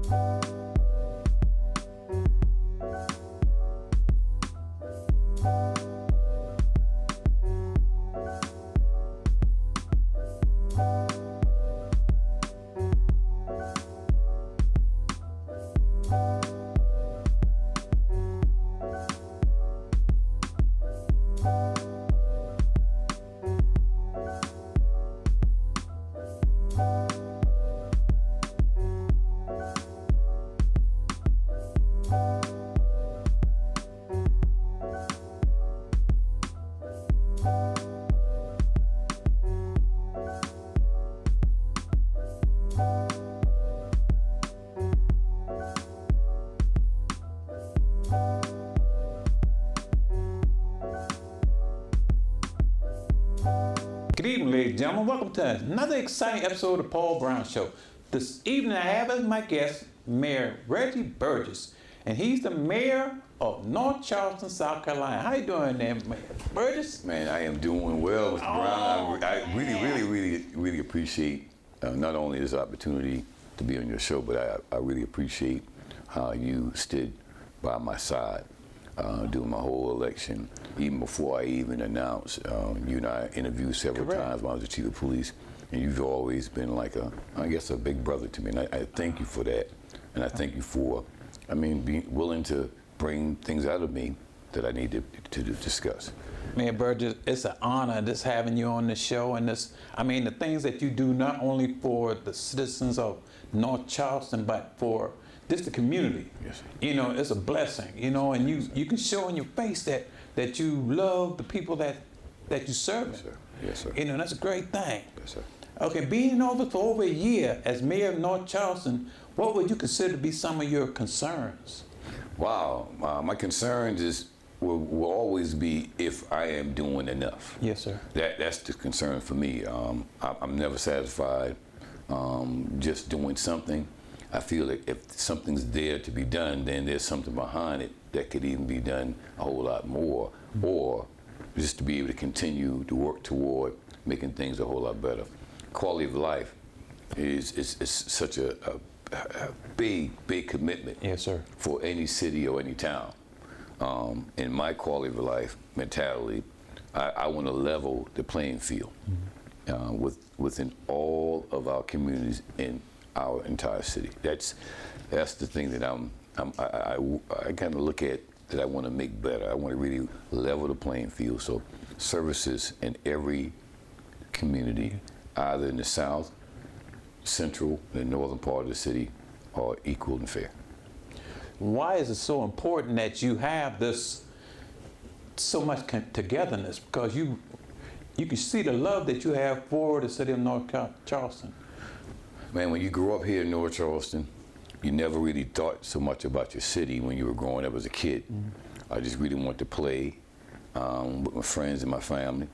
Good evening, ladies and gentlemen. Welcome to another exciting episode of the Paul Brown Show. This evening I have as my guest Mayor Reggie Burgess, and he's the mayor of North Charleston, South Carolina. How you doing there, Mayor Burgess? Man, I am doing well, Mr. Brown. I really appreciate not only this opportunity to be on your show, but I really appreciate how you stood by my side during my whole election, even before I even announced. You and I interviewed several times when I was the chief of police, and you've always been like I guess a big brother to me, and I thank you for that, and I thank you for, being willing to bring things out of me that I need to discuss. Mayor Burgess, it's an honor just having you on the show, and the things that you do not only for the citizens of North Charleston, but for just the community. Yes. It's a blessing, and you can show in your face that you love the people that you serve. Yes, sir. Yes, sir. That's a great thing. Yes, sir. Okay, being in office for over a year as mayor of North Charleston, what would you consider to be some of your concerns? Wow, my concerns will always be if I am doing enough. Yes, sir. That's the concern for me. I'm never satisfied just doing something. I feel like if something's there to be done, then there's something behind it that could even be done a whole lot more, or just to be able to continue to work toward making things a whole lot better. Quality of life is such a big commitment. Yes, sir. For any city or any town. In my quality of life mentality, I want to level the playing field within all of our communities in our entire city. That's the thing that I kind of look at, that I want to make better. I want to really level the playing field, so services in every community, either in the south, central, the northern part of the city, are equal and fair. Why is it so important that you have this so much togetherness? Because you can see the love that you have for the city of North Charleston. Man, when you grew up here in North Charleston, you never really thought so much about your city when you were growing up as a kid. Mm-hmm. I just really wanted to play with my friends and my family,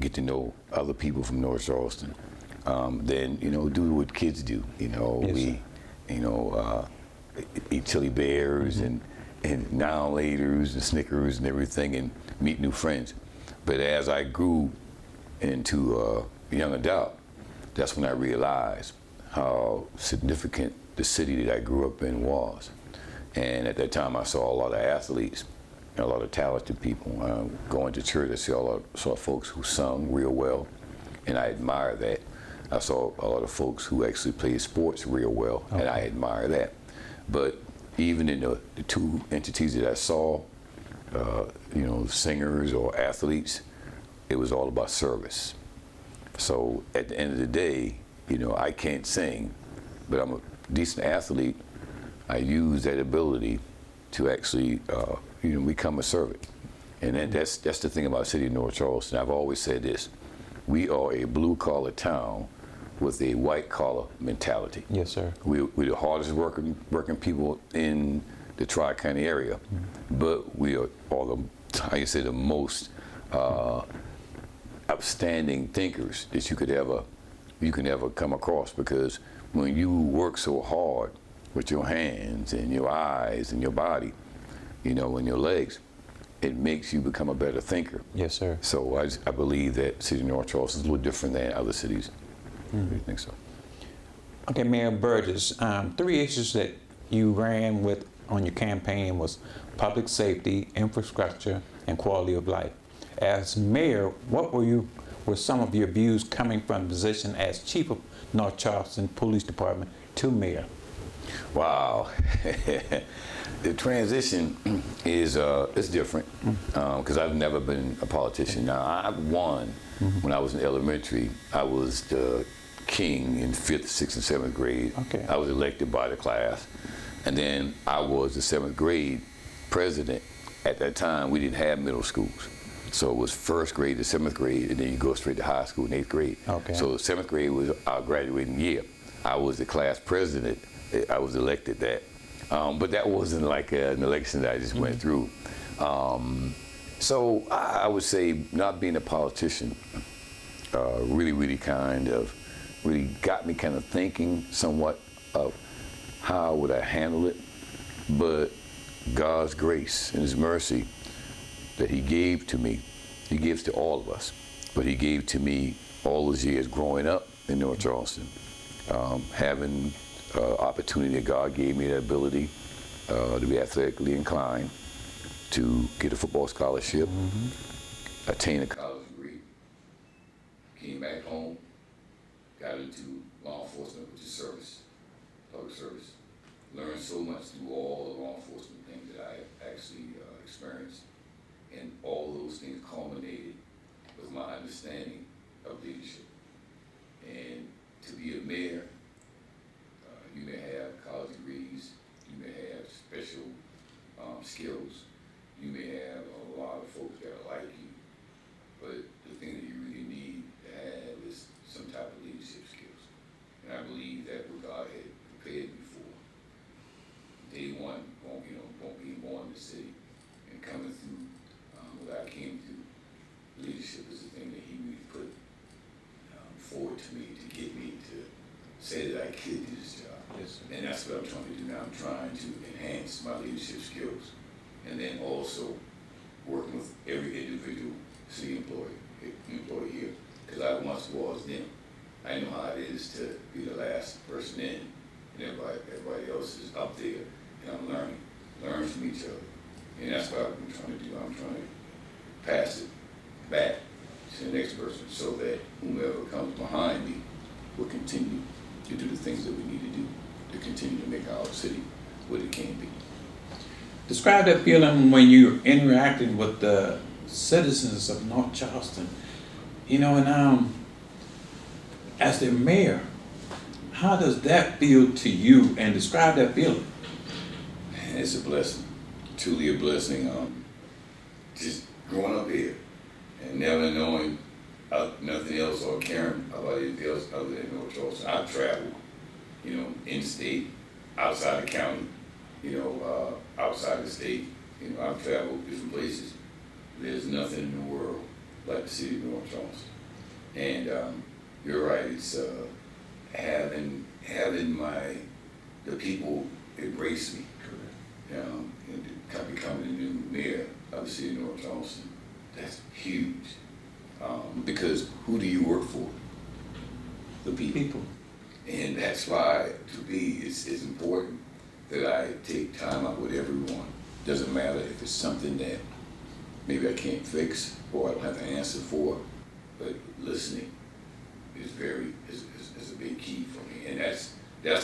get to know other people from North Charleston. Then, do what kids do. Yes, Eat chili bears and now laters and Snickers and everything, and meet new friends. But as I grew into a young adult, that's when I realized how significant the city that I grew up in was. And at that time, I saw a lot of athletes, a lot of talented people. Going to church, I saw folks who sung real well, and I admire that. I saw a lot of folks who actually played sports real well, and I admire that. But even in the two entities that I saw, singers or athletes, it was all about service. So at the end of the day, I can't sing, but I'm a decent athlete. I use that ability to actually, become a servant. And that's the thing about the city of North Charleston. I've always said this: we are a blue-collar town with a white-collar mentality. Yes, sir. We're the hardest working people in the Tri-County area, but we are the most outstanding thinkers that you can ever come across, because when you work so hard with your hands and your eyes and your body, and your legs, it makes you become a better thinker. Yes, sir. So I believe that city of North Charleston is a little different than other cities. Mm-hmm. I think so. Okay, Mayor Burgess, three issues that you ran with on your campaign was public safety, infrastructure, and quality of life. As mayor, what were some of your views coming from the position as chief of North Charleston Police Department to mayor? Wow. The transition is different because I've never been a politician. Now, I won when I was in elementary. I was the king in 5th, 6th, and 7th grade. Okay. I was elected by the class. And then I was the 7th grade president. At that time, we didn't have middle schools. So it was 1st grade to 7th grade, and then you go straight to high school in 8th grade. Okay. So 7th grade was our graduating year. I was the class president. I was elected that. But that wasn't like an election that I just went through. So I would say not being a politician really kind of really got me kind of thinking somewhat of how would I handle it. But God's grace and his mercy that he gave to me, he gives to all of us, but he gave to me all those years growing up in North Charleston, having opportunity that God gave me, that ability to be athletically inclined, to get a football scholarship, attain a college degree, came back home, got into law enforcement, which is service, public service. Learned so much through all the law enforcement things that I actually experienced. And all those things culminated with my understanding of leadership. And to be a mayor, you may have college degrees, you may have special skills, you may have a lot of folks that are like you, but the thing that you really need to have is some type of leadership skills. And I believe that what God had prepared me for, day one, being born in the city and coming through what I came through, leadership is the thing that he really put forward to me to get me to say that I could do this job. Yes, And that's what I'm trying to do now. I'm trying to enhance my leadership skills and then also working with every individual city employee here, because I once was them. I know how it is to be the last person in, and everybody else is up there, and I'm learn from each other. And that's what I'm trying to do. I'm trying to pass it back to the next person so that whomever comes behind me will continue to do the things that we need to do to continue to make our city what it can be. Describe that feeling when you're interacting with the citizens of North Charleston. And as the mayor, how does that feel to you? And describe that feeling. Man, it's a blessing, truly a blessing. Just growing up here and never knowing nothing else or caring about anything else other than North Charleston. I've traveled, in state, outside the county, outside the state. I've traveled different places. There's nothing in the world like the city of North Charleston. And you're right, it's having the people embrace me. And becoming the new mayor of the city of North Charleston, that's huge. Because who do you work for? The people. And that's why, to me, it's important that I take time out with everyone. Doesn't matter if it's something that maybe I can't fix or I don't have the answer for, but listening is a big key for me. And that's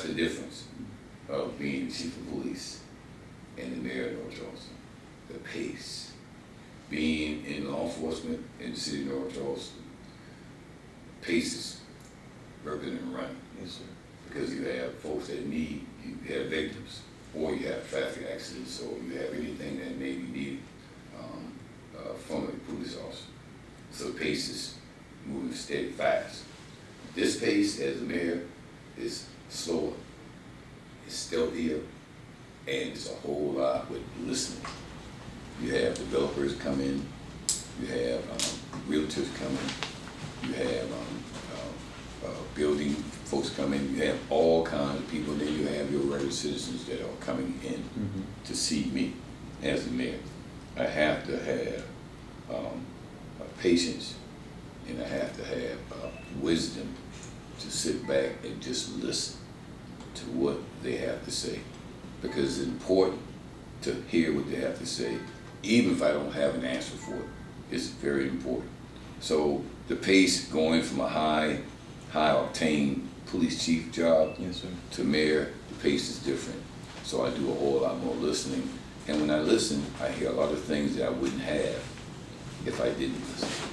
the difference of being the chief of police and the mayor of North Charleston. The pace. Being in law enforcement in the city of North Charleston, pace is urban and running. Yes, sir. Because you have folks that you have victims, or you have traffic accidents, or you have anything that may be needed from a police officer. So the pace is moving steady, fast. This pace as a mayor is slower, it's stealthier, and it's a whole lot with listening. You have developers come in, you have realtors come in, you have building folks come in, you have all kinds of people, then you have your regular citizens that are coming in to see me as the mayor. I have to have patience, and I have to have wisdom to sit back and just listen. to what they have to say, because it's important to hear what they have to say, even if I don't have an answer for it. It's very important. So the pace going from a high octane police chief job Yes, sir. to mayor, the pace is different. So I do a whole lot more listening. And when I listen, I hear a lot of things that I wouldn't have if I didn't listen.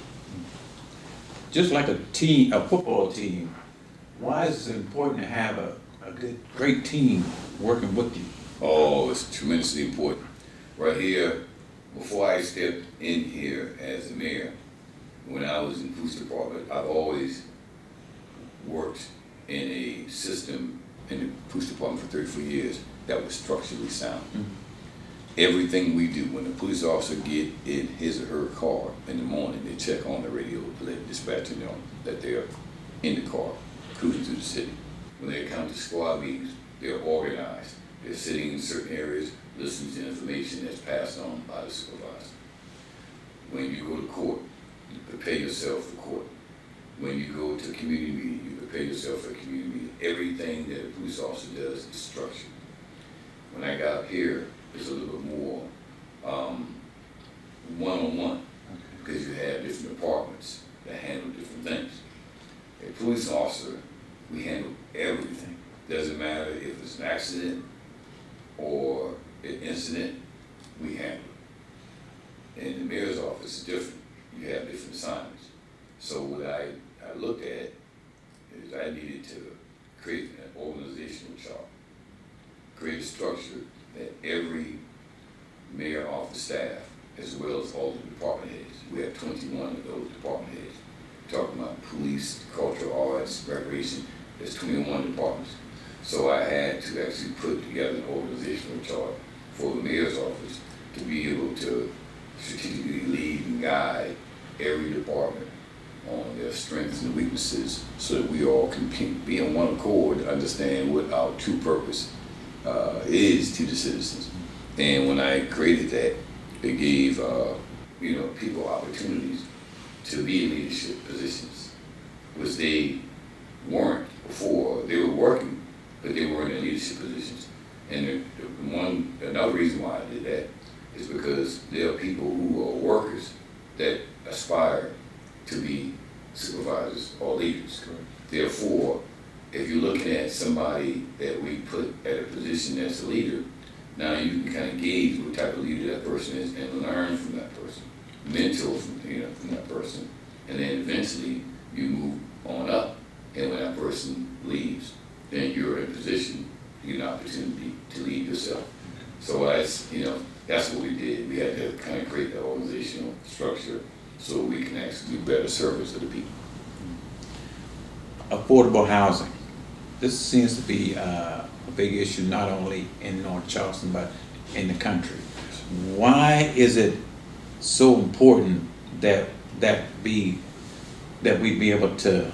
Just like a team, a football team, why is it important to have a good, great team working with you? Oh, it's tremendously important. Right here, before I stepped in here as the mayor, when I was in the police department, I've always worked in a system in the police department for 34 years that was structurally sound. Everything we do, when the police officer get in his or her car in the morning, they check on the radio to let the dispatcher know that they're in the car, cruising through the city. When they come to squad meetings, they're organized. They're sitting in certain areas, listening to information that's passed on by the supervisor. When you go to court, you prepare yourself for court. When you go to a community meeting, you prepare yourself for a community meeting. Everything that a police officer does is structured. When I got here, it's a little bit more one-on-one, because you have different departments that handle different things. A police officer, we handle everything. Doesn't matter if it's an accident or an incident, we handle it. In the mayor's office, it's different. You have different assignments. So what I looked at is I needed to create an organizational chart, create a structure that every mayor office staff, as well as all the department heads, we have 21 of those department heads. Talking about police, cultural arts, recreation, there's 21 departments. So I had to actually put together an organizational chart for the mayor's office to be able to strategically lead and guide every department on their strengths and weaknesses, so that we all can be on one accord to understand what our true purpose is to the citizens. And when I created that, it gave people opportunities to be in leadership positions, which they weren't before. They were working, but they weren't in leadership positions. And another reason why I did that is because there are people who are workers that aspire to be supervisors or leaders. Therefore, if you're looking at somebody that we put at a position as a leader, now you can kind of gauge what type of leader that person is and learn from that person, mentor from that person, and then eventually you move on up. And when that person leaves, then you're in a position, you get an opportunity to lead yourself. So that's what we did. We had to kind of create that organizational structure so we can actually do better service to the people. Affordable housing. This seems to be a big issue not only in North Charleston but in the country. Why is it so important that we be able to,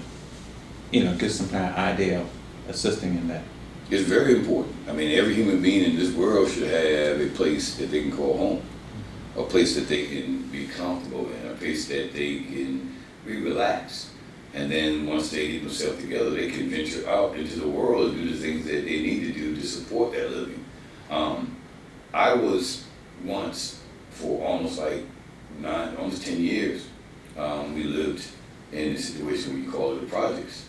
get some kind of idea of assisting in that? It's very important. I mean, every human being in this world should have a place that they can call home, a place that they can be comfortable in, a place that they can be relaxed. And then once they get themselves together, they can venture out into the world and do the things that they need to do to support that living. I was once, for almost 10 years, we lived in a situation where you call it the projects.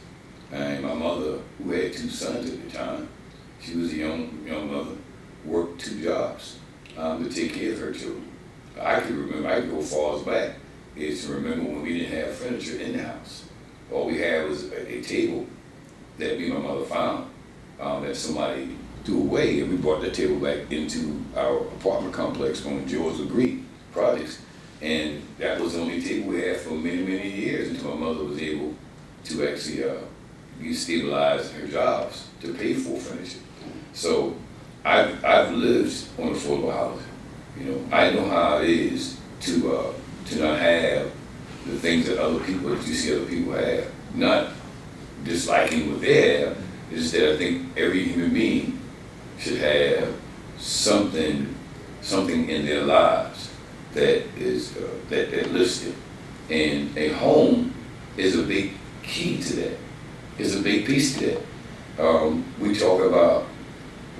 And my mother, who had 2 sons at the time, she was a young mother, worked 2 jobs to take care of her children. I can remember, I can go far as back, is to remember when we didn't have furniture in the house. All we had was a table that me and my mother found that somebody threw away, and we brought that table back into our apartment complex on George Legree projects. And that was the only table we had for many, many years until my mother was able to actually be stabilized in her jobs to pay for furniture. So I've lived on affordable housing. I know how it is to not have the things that you see other people have. Not disliking what they have, it's just that I think every human being should have something in their lives that is that lifts them. And a home is a big key to that. It's a big piece to that. we talk about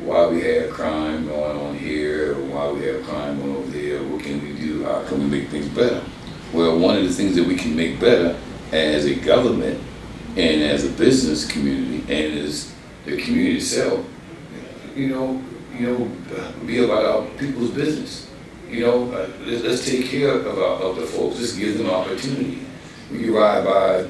why we have crime going on here, or why we have crime going over there, what can we do, how can we make things better? Well, one of the things that we can make better as a government and as a business community and as the community itself, be about our people's business. Let's take care of the folks. Let's give them opportunity. When you ride by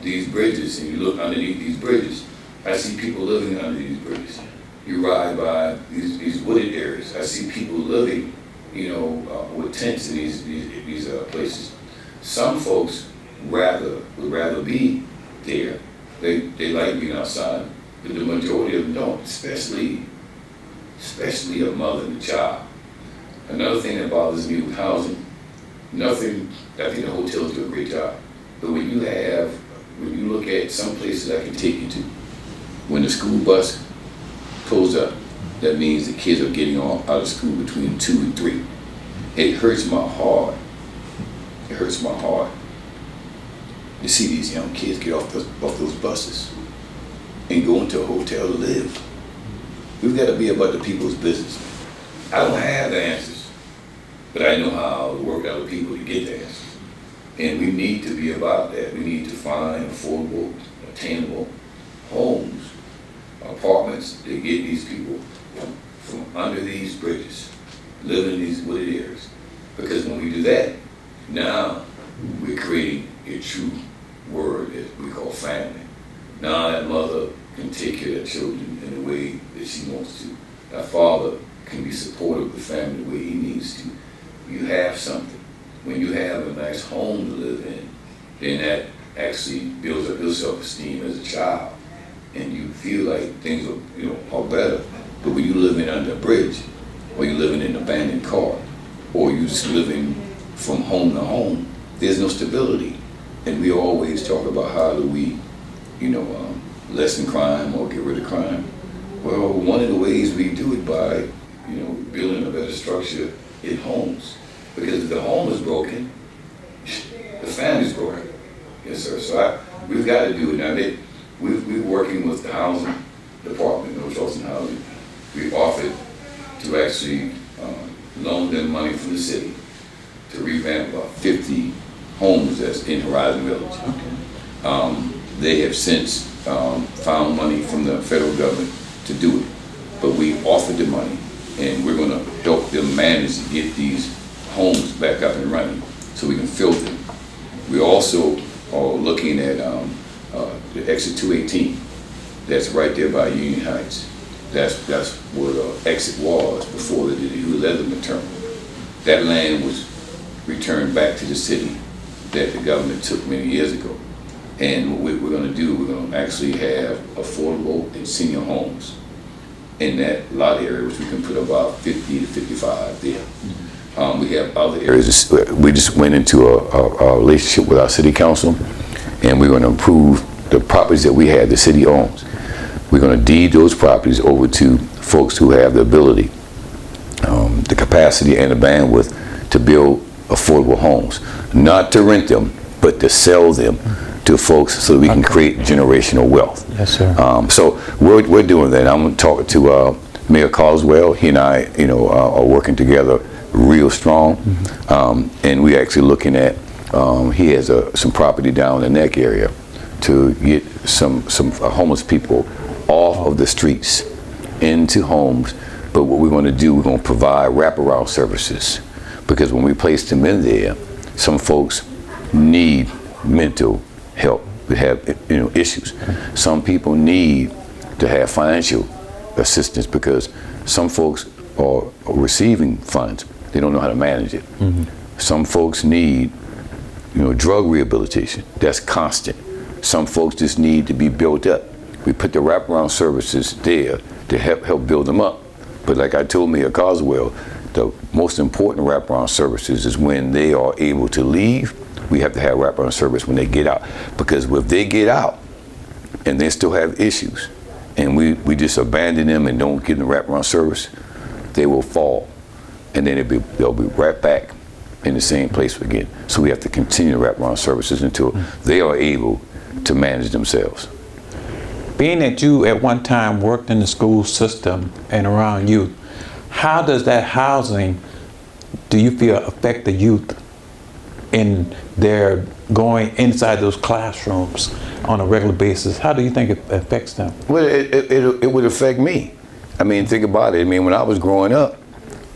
these bridges and you look underneath these bridges, I see people living under these bridges. You ride by these wooded areas. I see people living, with tents in these places. Some folks would rather be there. They like being outside, but the majority of them don't, especially a mother and a child. Another thing that bothers me with housing, I think the hotels do a great job, but when you look at some places I can take you to, when the school bus pulls up, that means the kids are getting out of school between 2 and 3. It hurts my heart. It hurts my heart to see these young kids get off those buses and go into a hotel to live. We've got to be about the people's business. I don't have the answers, but I know how to work with other people to get the answers. And we need to be about that. We need to find affordable, attainable homes, apartments to get these people from under these bridges, live in these wooded areas. Because when we do that, now we're creating a true word that we call family. Now that mother can take care of their children in the way that she wants to. That father can be supportive of the family the way he needs to. You have something. When you have a nice home to live in, then that actually builds up your self-esteem as a child. And you feel like things are better. But when you're living under a bridge, or you're living in an abandoned car, or you're just living from home to home, there's no stability. And we always talk about how do we, lessen crime or get rid of crime. Well, one of the ways we do it by, building a better structure in homes. Because if the home is broken, the family's broken. Yes, sir. So we've got to do it now. We're working with the housing department, North Charleston Housing. We offered to actually loan them money from the city to revamp about 50 homes that's in Horizon Village. Okay. They have since found money from the federal government to do it, but we offered the money, and we're going to help them manage to get these homes back up and running so we can fill them. We also are looking at the exit 218 that's right there by Union Heights. That's where the exit was before they did the Hugh Leatherman terminal. That land was returned back to the city that the government took many years ago. And what we're going to do, we're going to actually have affordable and senior homes in that lot area, which we can put about 50 to 55 there. We have other areas. We just went into a relationship with our city council, and we're going to improve the properties that we had, the city owns. We're going to deed those properties over to folks who have the ability, the capacity and the bandwidth to build affordable homes. Not to rent them, but to sell them to folks so that we can create generational wealth. Yes, sir. So we're doing that. I'm going to talk to Mayor Carswell. He and I, are working together real strong. And we're actually looking at, he has some property down in the neck area to get some homeless people off of the streets into homes. But what we're going to do, we're going to provide wraparound services, because when we place them in there, some folks need mental help. We have issues. Some people need to have financial assistance because some folks are receiving funds. They don't know how to manage it. Some folks need drug rehabilitation. That's constant. Some folks just need to be built up. We put the wraparound services there to help build them up. But like I told Mayor Carswell, the most important wraparound services is when they are able to leave. We have to have wraparound service when they get out. Because if they get out and they still have issues, and we just abandon them and don't give them wraparound service, they will fall. And then they'll be right back in the same place again. So we have to continue to wraparound services until they are able to manage themselves. being that you at one time worked in the school system and around youth, how does that housing, do you feel, affect the youth in their going inside those classrooms on a regular basis? How do you think it affects them? Well, it would affect me. I mean, think about it. I mean, when I was growing up,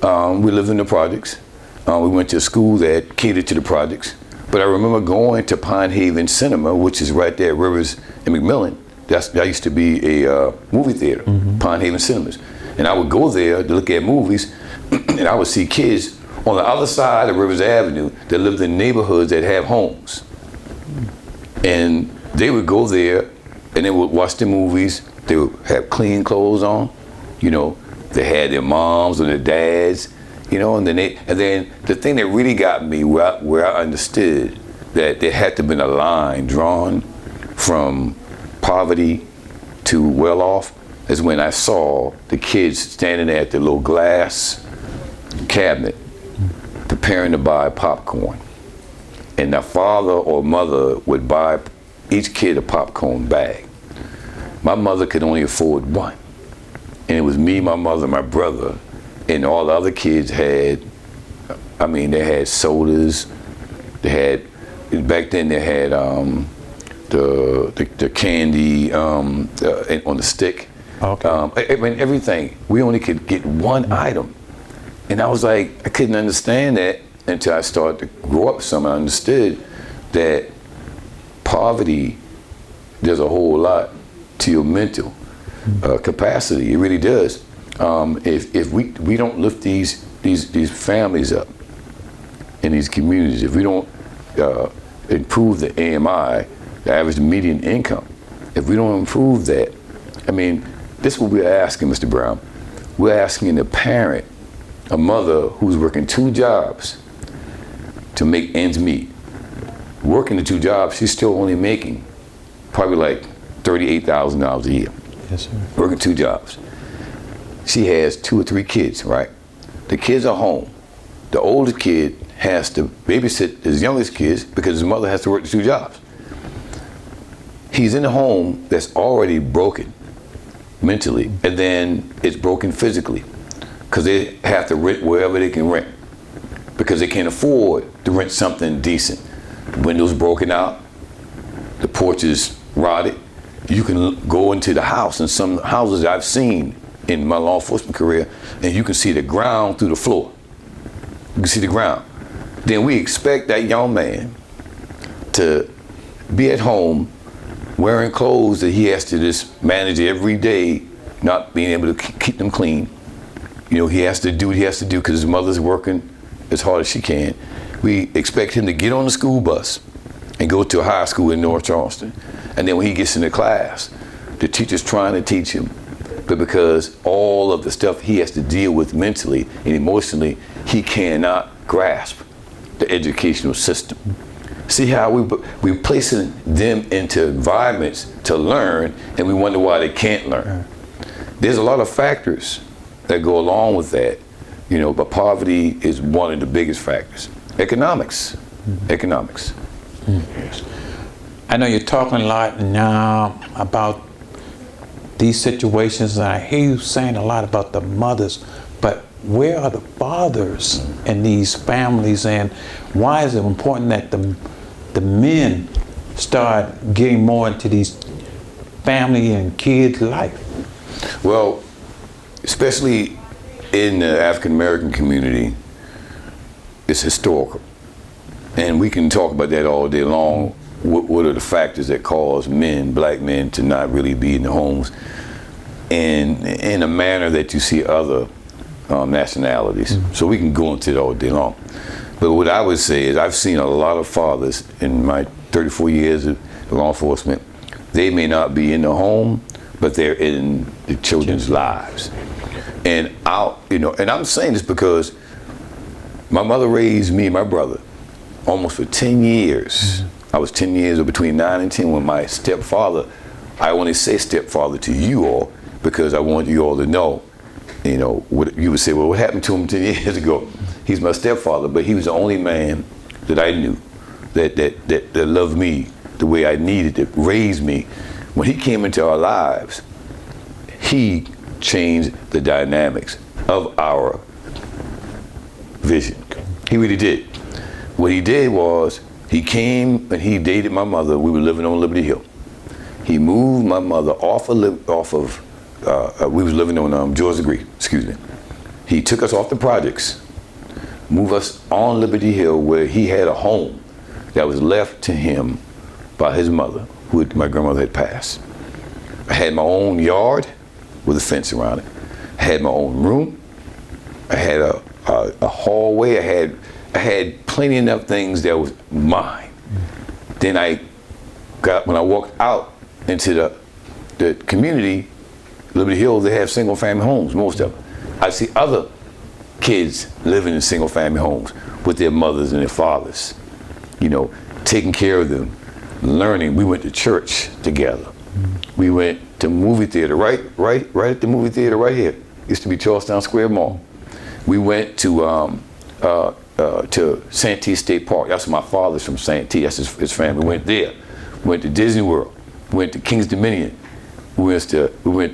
we lived in the projects. We went to a school that catered to the projects. But I remember going to Pine Haven Cinema, which is right there at Rivers and McMillan. That used to be a movie theater, Pine Haven Cinemas. And I would go there to look at movies, and I would see kids on the other side of Rivers Avenue that lived in neighborhoods that have homes. And they would go there, and they would watch the movies. They would have clean clothes on, you know. They had their moms and their dads, you know. And then the thing that really got me, where I understood that there had to have been a line drawn from poverty to well-off, is when I saw the kids standing at the little glass cabinet preparing to buy popcorn. And the father or mother would buy each kid a popcorn bag. My mother could only afford one. And it was me, my mother, my brother, and all the other kids had, I mean, they had sodas, they had, back then they had the candy on the stick. Okay. I mean, everything. We only could get one item. And I was like, I couldn't understand that until I started to grow up some. I understood that poverty does a whole lot to your mental capacity. It really does. If we don't lift these families up in these communities, if we don't improve the AMI, the average median income, if we don't improve that, I mean, this is what we're asking, Mr. Brown. We're asking the parent, a mother who's working 2 jobs to make ends meet. Working the 2 jobs, she's still only making probably like $38,000 a year. Yes, sir. Working 2 jobs. She has 2 or 3 kids, right? The kids are home. The oldest kid has to babysit his youngest kids because his mother has to work the 2 jobs. He's in a home that's already broken mentally, and then it's broken physically because they have to rent wherever they can rent because they can't afford to rent something decent. The windows broken out, the porch is rotted. You can go into the house, and some houses I've seen in my law enforcement career, and you can see the ground through the floor. You can see the ground. Then we expect that young man to be at home wearing clothes that he has to just manage every day, not being able to keep them clean. You know, he has to do what he has to do because his mother's working as hard as she can. We expect him to get on the school bus and go to a high school in North Charleston. And then when he gets into class, the teacher's trying to teach him, but because all of the stuff he has to deal with mentally and emotionally, he cannot grasp the educational system. See how we're placing them into environments to learn, and we wonder why they can't learn. There's a lot of factors that go along with that, you know, but poverty is one of the biggest factors. Economics. Economics. Yes. I know you're talking a lot now about these situations, and I hear you saying a lot about the mothers, but where are the fathers in these families, and why is it important that the men start getting more into these family and kids' life? Well, especially in the African American community, it's historical. And we can talk about that all day long. What are the factors that cause men, black men, to not really be in the homes in a manner that you see other nationalities? So we can go into it all day long. But what I would say is I've seen a lot of fathers in my 34 years of law enforcement. They may not be in the home, but they're in the children's lives. And and I'm saying this because my mother raised me and my brother almost for 10 years. I was 10 years, or between 9 and 10, when my stepfather, I only say stepfather to you all because I want you all to know, you know, what you would say, well, what happened to him 10 years ago? He's my stepfather, but he was the only man that I knew that loved me the way I needed to, raised me when he came into our lives, he changed the dynamics of our vision. He really did. What he did was, he came and he dated my mother. We were living on Liberty Hill. He moved my mother we was living on Georgia Green, excuse me. He took us off the projects, moved us on Liberty Hill, where he had a home that was left to him by his mother, who my grandmother had passed. I had my own yard with a fence around it. I had my own room. I had a hallway. I had plenty enough things that was mine. Then when I walked out into the community, Liberty Hill, they have single family homes, most of them. I see other kids living in single family homes with their mothers and their fathers, you know, taking care of them, learning. We went to church together. We went to movie theater, right at the movie theater right here. Used to be Charlestown Square Mall. We went to Santee State Park. That's my father's from Santee. That's his family. We went there. Went to Disney World. Went to King's Dominion. We went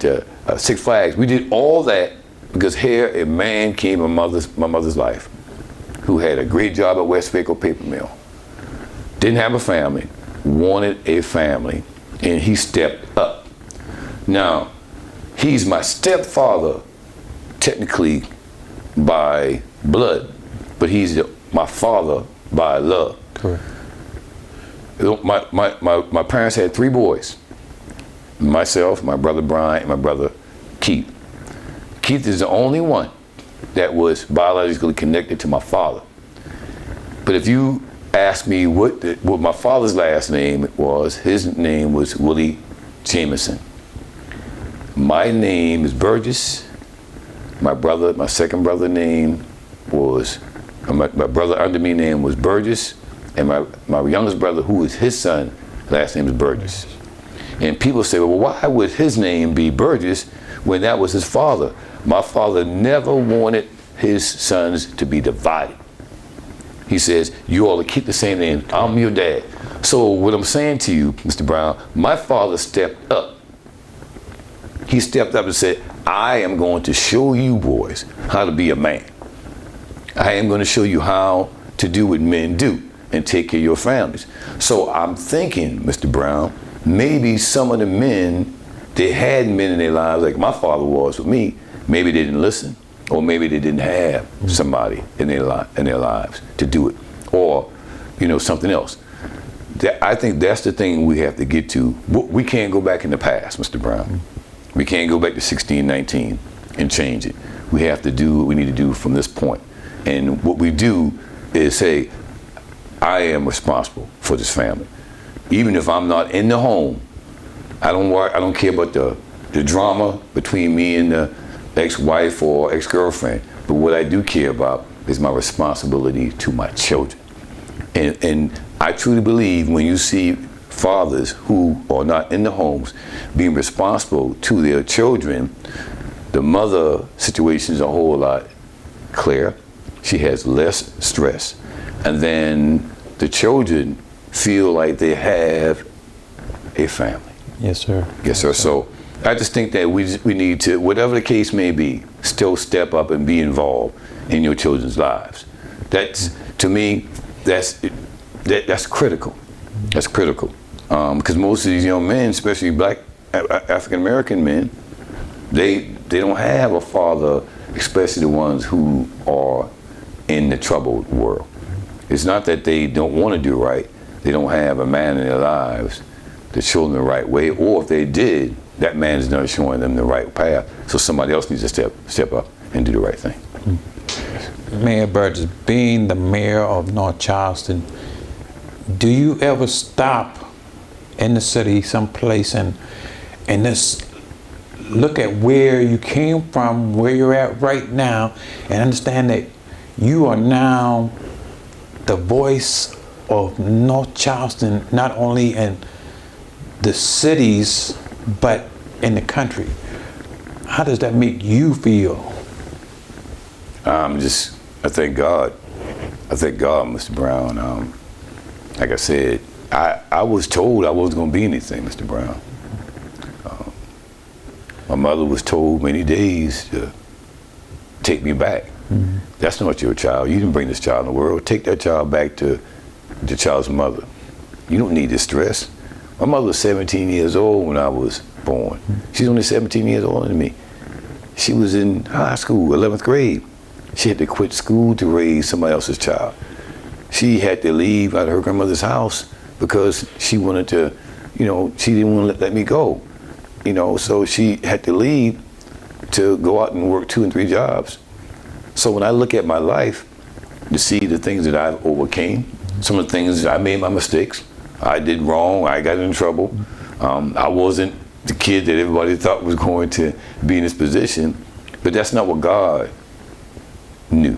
to Six Flags. We did all that because here a man came in my mother's life who had a great job at Westvaco Paper Mill. Didn't have a family, wanted a family, and he stepped up. Now, he's my stepfather, technically by blood, but he's my father by love. Correct. My parents had 3 boys. Myself, my brother Brian, and my brother Keith. Keith is the only one that was biologically connected to my father. But if you ask me what my father's last name was, his name was Willie Jameson. My name is Burgess. My second brother name was, my brother under me name was Burgess, and my youngest brother, who was his son, last name is Burgess. And people say, well, why would his name be Burgess when that was his father? My father never wanted his sons to be divided. He says, you all to keep the same name. I'm your dad. So what I'm saying to you, Mr. Brown, my father stepped up. He stepped up and said, I am going to show you boys how to be a man. I am going to show you how to do what men do and take care of your families. So I'm thinking, Mr. Brown, maybe some of the men, they had men in their lives like my father was with me. Maybe they didn't listen, or maybe they didn't have somebody in their lives to do it, or something else. I think that's the thing we have to get to. We can't go back in the past, Mr. Brown. We can't go back to 1619 and change it. We have to do what we need to do from this point. And what we do is say, I am responsible for this family. Even if I'm not in the home, I don't care about the drama between me and the ex-wife or ex-girlfriend. But what I do care about is my responsibility to my children. And I truly believe when you see fathers who are not in the homes being responsible to their children, the mother situation is a whole lot clearer. She has less stress. And then the children feel like they have a family. Yes, sir. Yes, sir. So I just think that we need to, whatever the case may be, still step up and be involved in your children's lives. That's, to me, that's critical. That's critical. Because most of these young men, especially black African-American men, they don't have a father, especially the ones who are in the troubled world. It's not that they don't want to do right. They don't have a man in their lives to show them the right way, or if they did, that man is not showing them the right path. So somebody else needs to step up and do the right thing. Mayor Burgess, being the mayor of North Charleston, do you ever stop in the city someplace and just look at where you came from, where you're at right now, and understand that you are now the voice of North Charleston, not only in the cities, but in the country? How does that make you feel? I thank God. I thank God, Mr. Brown. Like I said, I was told I wasn't going to be anything, Mr. Brown. My mother was told many days to take me back. That's not your child. You didn't bring this child in the world. Take that child back to the child's mother. You don't need this stress. My mother was 17 years old when I was born. She's only 17 years older than me. She was in high school, 11th grade. She had to quit school to raise somebody else's child. She had to leave out of her grandmother's house because she wanted to, she didn't want to let me go. So she had to leave to go out and work 2 and 3 jobs. So when I look at my life to see the things that I've overcame, some of the things I made my mistakes, I did wrong, I got in trouble. I wasn't the kid that everybody thought was going to be in this position, but that's not what God knew.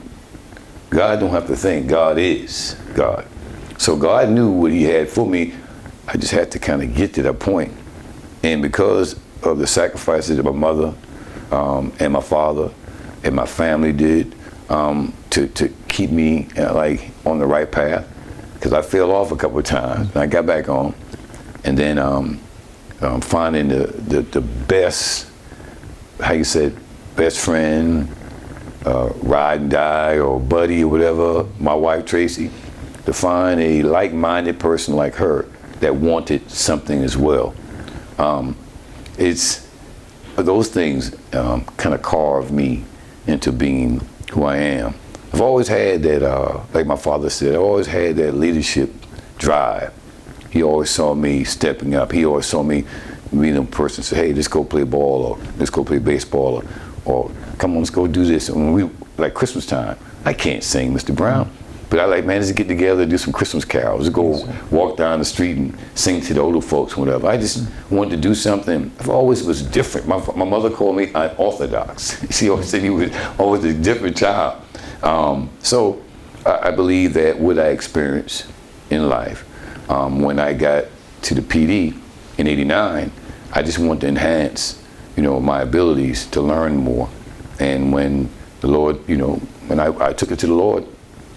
God don't have to think, God is God. So God knew what he had for me. I just had to kind of get to that point. And because of the sacrifices that my mother and my father and my family did to keep me on the right path, because I fell off a couple of times and I got back on. And then finding the best, best friend, ride and die or buddy or whatever, my wife Tracy, to find a like-minded person like her that wanted something as well. It's those things kind of carved me into being who I am. I've always had that, like my father said, I always had that leadership drive. He always saw me stepping up. He always saw me being a person say, hey, let's go play ball, or let's go play baseball, or come on, let's go do this. And when like Christmas time, I can't sing, Mr. Brown, but I like, man, let's get together and do some Christmas carols. Let's go walk down the street and sing to the older folks and whatever. I just wanted to do something. I always was different. My mother called me unorthodox. She always said you was always a different child. So I believe that what I experienced in life, when I got to the PD in '89, I just wanted to enhance, my abilities to learn more. And when the Lord, when I took it to the Lord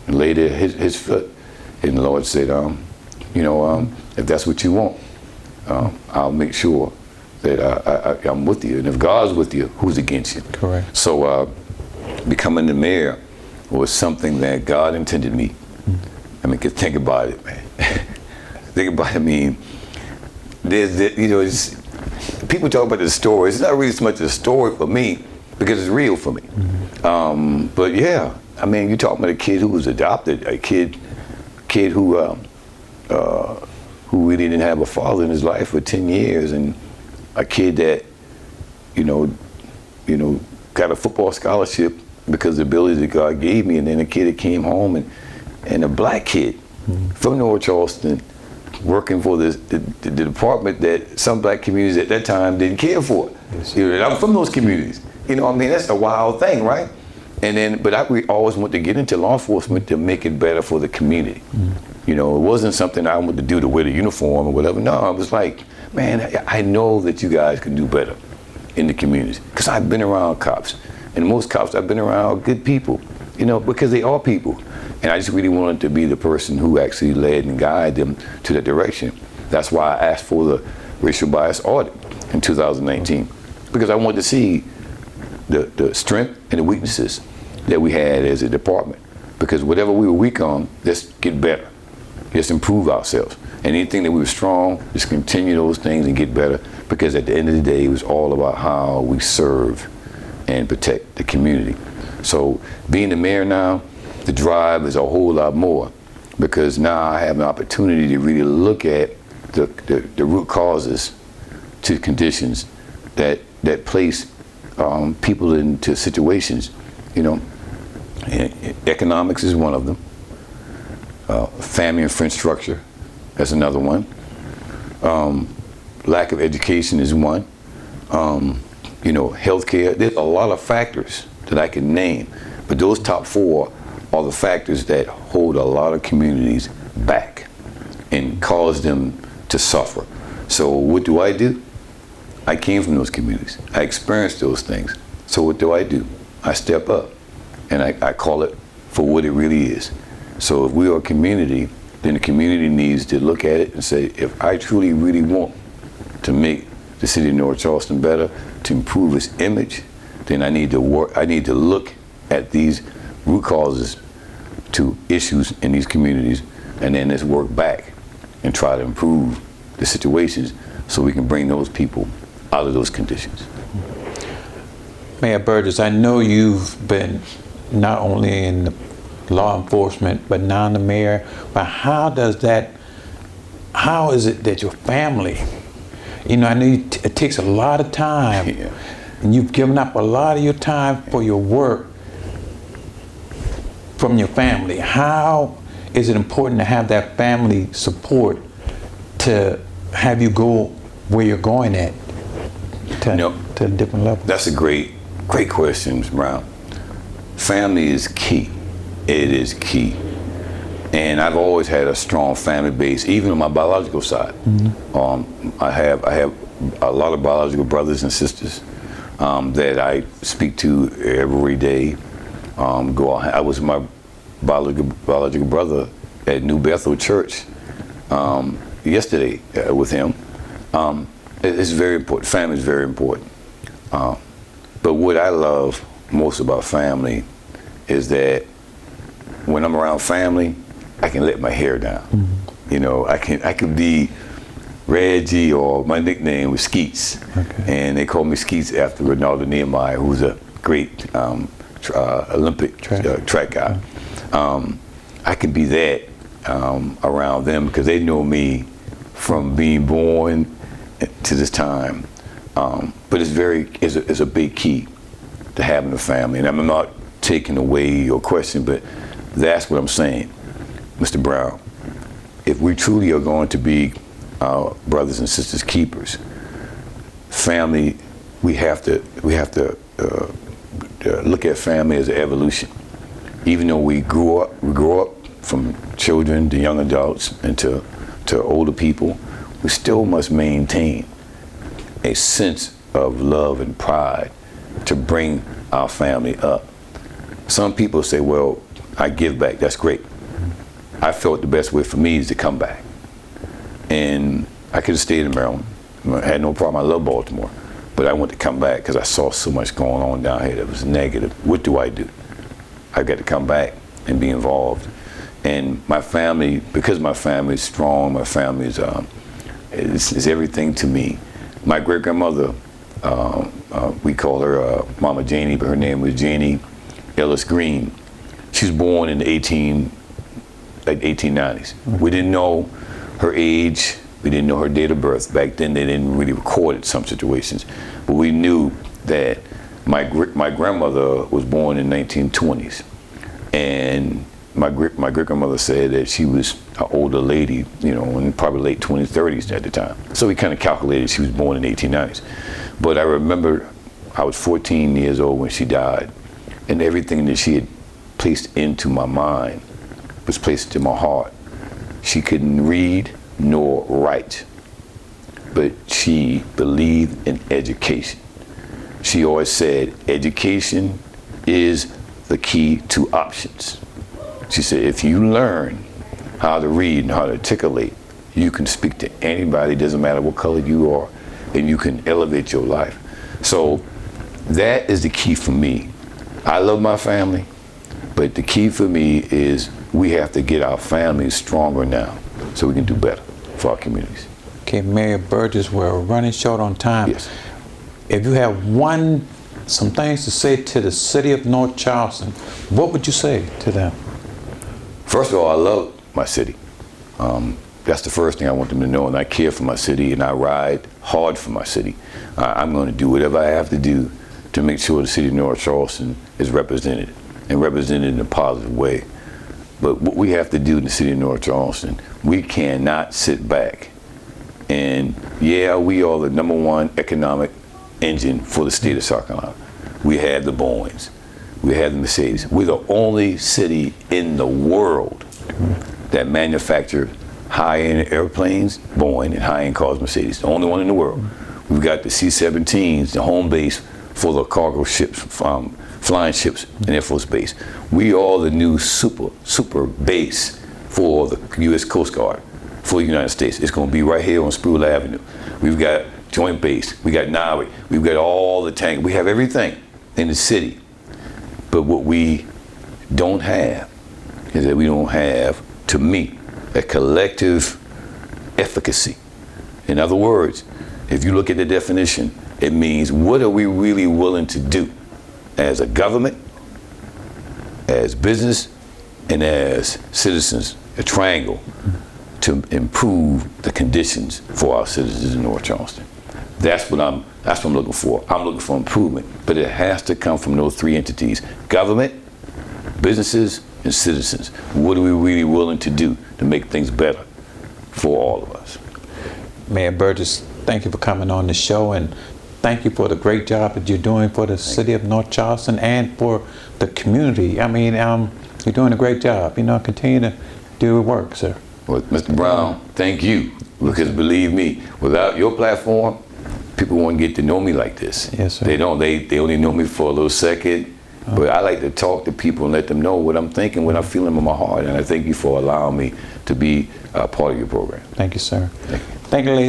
and laid at his foot, and the Lord said, if that's what you want, I'll make sure that I'm with you. And if God's with you, who's against you? Correct. So becoming the mayor was something that God intended me. I mean, think about it, man. Think about it. I mean, people talk about the story. It's not really so much a story for me because it's real for me. But yeah, I mean, you're talking about a kid who was adopted, a kid who really didn't have a father in his life for 10 years, and a kid that, got a football scholarship because of the ability that God gave me, and then a kid that came home and a black kid from North Charleston working for the department that some black communities at that time didn't care for. I'm from those communities. That's a wild thing, right? And then, but we always want to get into law enforcement to make it better for the community. It wasn't something I wanted to do to wear the uniform or whatever. No, it was like, man, I know that you guys can do better in the communities. Because I've been around cops. And most cops I've been around are good people, because they are people. And I just really wanted to be the person who actually led and guided them to that direction. That's why I asked for the racial bias audit in 2019. Because I wanted to see the strength and the weaknesses that we had as a department. Because whatever we were weak on, let's get better. Let's improve ourselves. And anything that we were strong, let's continue those things and get better. Because at the end of the day, it was all about how we serve and protect the community. So being the mayor now, the drive is a whole lot more, because now I have an opportunity to really look at the root causes to conditions that place people into situations. Economics is one of them. Family and friend structure, that's another one. Lack of education is one. Healthcare. There's a lot of factors that I can name, but those top 4 are the factors that hold a lot of communities back and cause them to suffer. So what do? I came from those communities. I experienced those things. So what do? I step up, and I call it for what it really is. So if we are a community, then the community needs to look at it and say, if I truly really want to make the city of North Charleston better, to improve its image, then I need to work. I need to look at these root causes to issues in these communities, and then let's work back and try to improve the situations so we can bring those people out of those conditions. Mayor Burgess, I know you've been not only in the law enforcement, but now the mayor, but how is it that your family, I know it takes a lot of time, Yeah. and you've given up a lot of your time for your work from your family. How is it important to have that family support to have you go where you're going at to a different level? That's a great question, Mr. Brown. Family is key. It is key. And I've always had a strong family base, even on my biological side. I have a lot of biological brothers and sisters that I speak to every day. I was with my biological brother at New Bethel Church yesterday with him. It's very important. Family is very important. But what I love most about family is that when I'm around family, I can let my hair down. I can be Reggie, or my nickname was Skeets. Okay. And they call me Skeets after Ronaldo Nehemiah, who's a great Olympic track guy. I can be that around them because they know me from being born to this time. But it's a big key to having a family. And I'm not taking away your question, but that's what I'm saying, Mr. Brown. If we truly are going to be brothers and sisters keepers, family, we have to look at family as an evolution. Even though we grow up from children to young adults and to older people, we still must maintain a sense of love and pride to bring our family up. Some people say, well, I give back, that's great. I felt the best way for me is to come back. And I could have stayed in Maryland. I had no problem, I love Baltimore. But I wanted to come back because I saw so much going on down here that was negative. What do? I got to come back and be involved. And my family, because my family is strong, my family is everything to me. My great-grandmother, we call her Mama Janie, but her name was Janie Ellis Green. She was born in the 1890s. We didn't know her age. We didn't know her date of birth. Back then, they didn't really record it, some situations. But we knew that my grandmother was born in the 1920s. And my great-grandmother said that she was an older lady, in probably late 20s, 30s at the time. So we kind of calculated she was born in the 1890s. But I remember I was 14 years old when she died, and everything that she had placed into my mind was placed into my heart. She couldn't read nor write, but she believed in education. She always said, education is the key to options. She said, if you learn how to read and how to articulate, you can speak to anybody, doesn't matter what color you are, and you can elevate your life. So that is the key for me. I love my family, but the key for me is we have to get our families stronger now so we can do better for our communities. Okay, Mayor Burgess, we're running short on time. Yes. If you have some things to say to the city of North Charleston, what would you say to them? First of all, I love my city. That's the first thing I want them to know, and I care for my city, and I ride hard for my city. I'm going to do whatever I have to do to make sure the city of North Charleston is represented, and represented in a positive way. But what we have to do in the city of North Charleston, we cannot sit back. And yeah, we are the #1 economic engine for the state of South Carolina. We have the Boeings, we have the Mercedes. We're the only city in the world that manufacture high-end airplanes, Boeing, and high-end cars, Mercedes. The only one in the world. We've got the C-17s, the home base for the cargo ships, flying ships, and Air Force Base. We are the new super base for the U.S. Coast Guard for the United States. It's going to be right here on Spruill Avenue. We've got Joint Base, we got Navi, we've got all the tank, we have everything in the city. But what we don't have is that we don't have, to me, a collective efficacy. In other words, if you look at the definition, it means what are we really willing to do as a government, as business, and as citizens, a triangle, to improve the conditions for our citizens in North Charleston. That's what I'm looking for. I'm looking for improvement, but it has to come from those three entities: government, businesses, and citizens. What are we really willing to do to make things better for all of us? Mayor Burgess, thank you for coming on the show, and thank you for the great job that you're doing for the city of North Charleston and for the community. I mean, you're doing a great job. You know, continue to do your work, sir. Well, Mr. Brown, thank you, because believe me, without your platform, people won't get to know me like this. Yes, sir. They don't. They only know me for a little second. But I like to talk to people and let them know what I'm thinking, what I'm feeling in my heart. And I thank you for allowing me to be a part of your program. Thank you, sir. Thank you. Thank you, ladies.